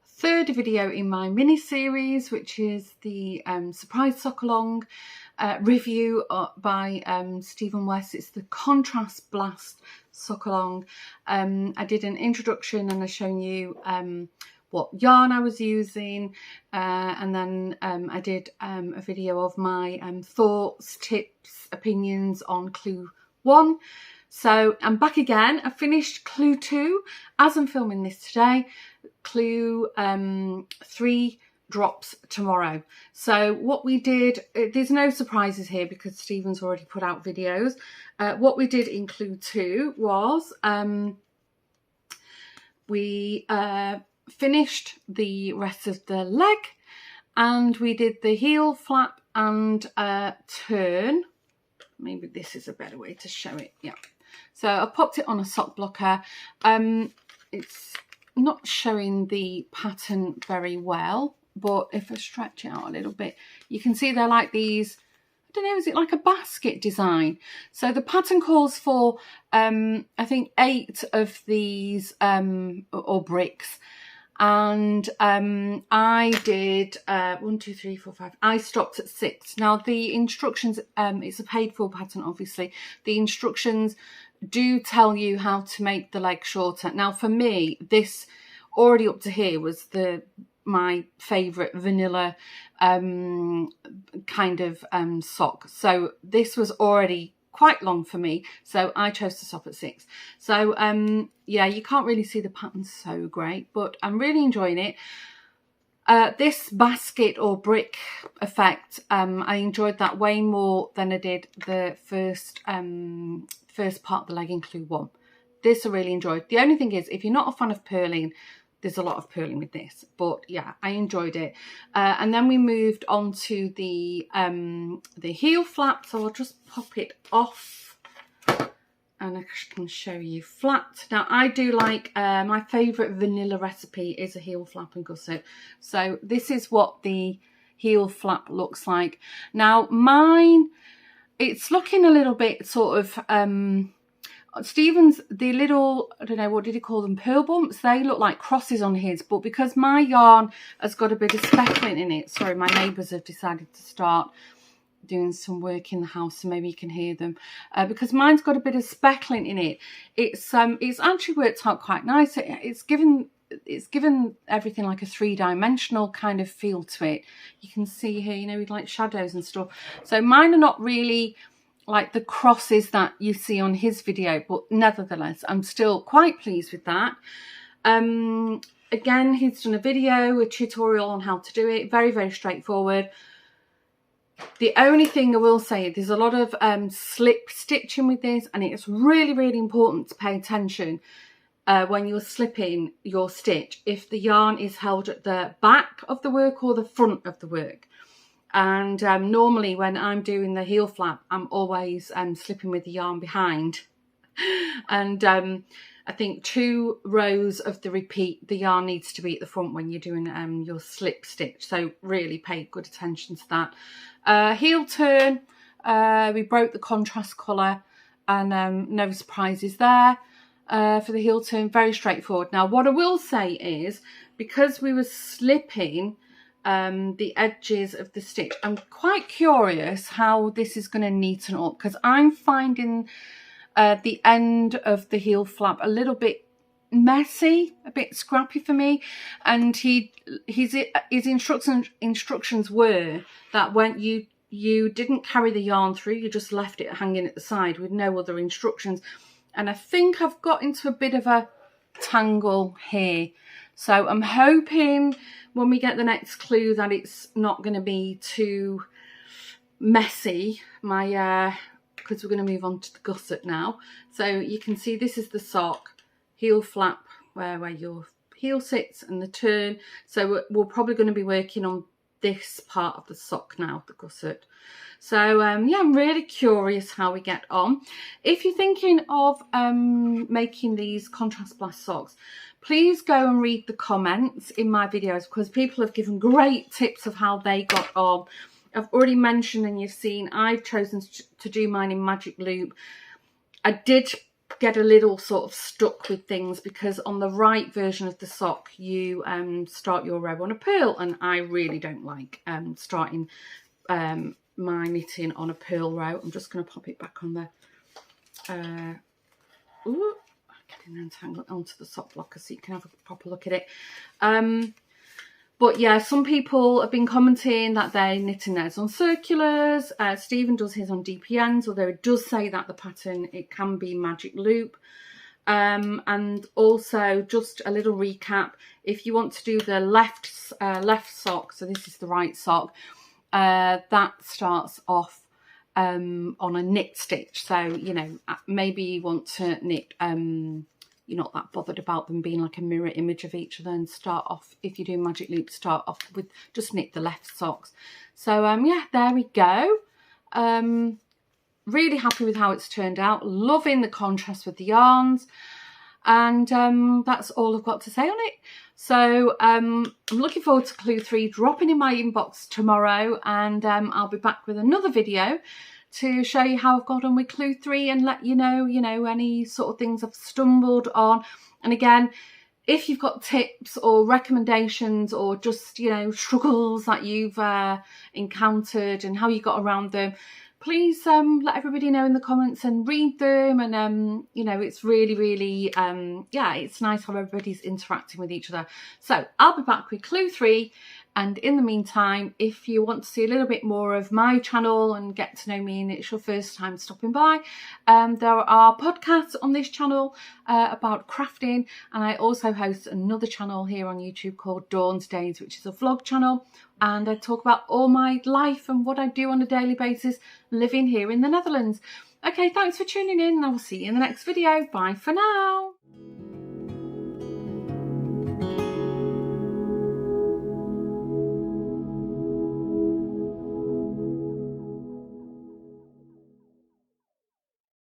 third video in my mini series, which is the surprise sock along review by Stephen West. It's the Contrast Blast sock along. I did an introduction and I've shown you what yarn I was using, and then I did a video of my thoughts, tips, opinions on clue 1. So I'm back again. I finished clue 2 as I'm filming this today. Clue 3 drops tomorrow. So what we did, there's no surprises here because Stephen's already put out videos. What we did in clue 2 was we finished the rest of the leg, and we did the heel flap and turn. Maybe this is a better way to show it. Yeah. So I popped it on a sock blocker. It's not showing the pattern very well, but if I stretch it out a little bit, you can see they're like these, I don't know, is it like a basket design? So the pattern calls for, I think 8 of these, or bricks. And I did 1, 2, 3, 4, 5. I stopped at 6. Now the instructions, it's a paid for pattern, obviously. The instructions do tell you how to make the leg shorter. Now for me, this already up to here was my favourite vanilla kind of sock. So this was already quite long for me, so I chose to stop at 6. So yeah, you can't really see the pattern so great, but I'm really enjoying it. This basket or brick effect, I enjoyed that way more than I did the first part of the leg in clue 1. This I really enjoyed. The only thing is, if you're not a fan of purling, there's a lot of purling with this, but yeah, I enjoyed it. And then we moved on to the heel flap, so I'll just pop it off and I can show you flat. Now I do like, my favourite vanilla recipe is a heel flap and gusset. So this is what the heel flap looks like. Now mine, it's looking a little bit sort of, Stephen's, the little, I don't know, what did he call them, purl bumps? They look like crosses on his, but because my yarn has got a bit of speckling in it, sorry, my neighbours have decided to start doing some work in the house, so maybe you can hear them. Because mine's got a bit of speckling in it, it's actually worked out quite nice. It's given everything like a 3-dimensional kind of feel to it. You can see here, you know, with like shadows and stuff. So mine are not really like the crosses that you see on his video, but nevertheless, I'm still quite pleased with that. Again, he's done a video, a tutorial on how to do it. Very, very straightforward. The only thing I will say, there's a lot of slip stitching with this, and it's really, really important to pay attention when you're slipping your stitch, if the yarn is held at the back of the work or the front of the work. And normally when I'm doing the heel flap, I'm always slipping with the yarn behind. And I think 2 rows of the repeat, the yarn needs to be at the front when you're doing your slip stitch. So really pay good attention to that. Heel turn, we broke the contrast colour, and no surprises there for the heel turn. Very straightforward. Now what I will say is, because we were slipping the edges of the stitch, I'm quite curious how this is going to neaten up, because I'm finding the end of the heel flap a little bit messy, a bit scrappy for me. And his instructions were that when you didn't carry the yarn through, you just left it hanging at the side with no other instructions. And I think I've got into a bit of a tangle here. So I'm hoping when we get the next clue that it's not going to be too messy. Because we're going to move on to the gusset now. So you can see this is the sock, heel flap, where your heel sits, and the turn. So we're probably going to be working on this part of the sock now, the gusset. So yeah, I'm really curious how we get on. If you're thinking of making these Contrast Blast socks, please go and read the comments in my videos, because people have given great tips of how they got on. I've already mentioned, and you've seen, I've chosen to do mine in Magic Loop. I did get a little sort of stuck with things, because on the right version of the sock you start your row on a purl, and I really don't like starting my knitting on a purl row. I'm just going to pop it back on there. Ooh, getting entangled onto the sock blocker so you can have a proper look at it. But yeah, some people have been commenting that they're knitting theirs on circulars. Stephen does his on DPNs, although it does say that the pattern, it can be magic loop. And also, just a little recap, if you want to do the left sock, so this is the right sock, that starts off on a knit stitch. So, you know, maybe you want to knit, you're not that bothered about them being like a mirror image of each other, and start off, if you're doing magic loop, start off with just knit the left socks. So yeah, there we go. Really happy with how it's turned out, loving the contrast with the yarns, and that's all I've got to say on it. So I'm looking forward to Clue 3 dropping in my inbox tomorrow, and I'll be back with another video to show you how I've got on with Clue 3 and let you know, any sort of things I've stumbled on. And again, if you've got tips or recommendations, or just, struggles that you've encountered and how you got around them, please let everybody know in the comments and read them. And it's really yeah, it's nice how everybody's interacting with each other. So I'll be back with Clue 3, and in the meantime, if you want to see a little bit more of my channel and get to know me, and it's your first time stopping by, there are podcasts on this channel about crafting, and I also host another channel here on YouTube called Dawn's Days, which is a vlog channel, and I talk about all my life and what I do on a daily basis living here in the Netherlands. Okay, thanks for tuning in, and I will see you in the next video. Bye for now.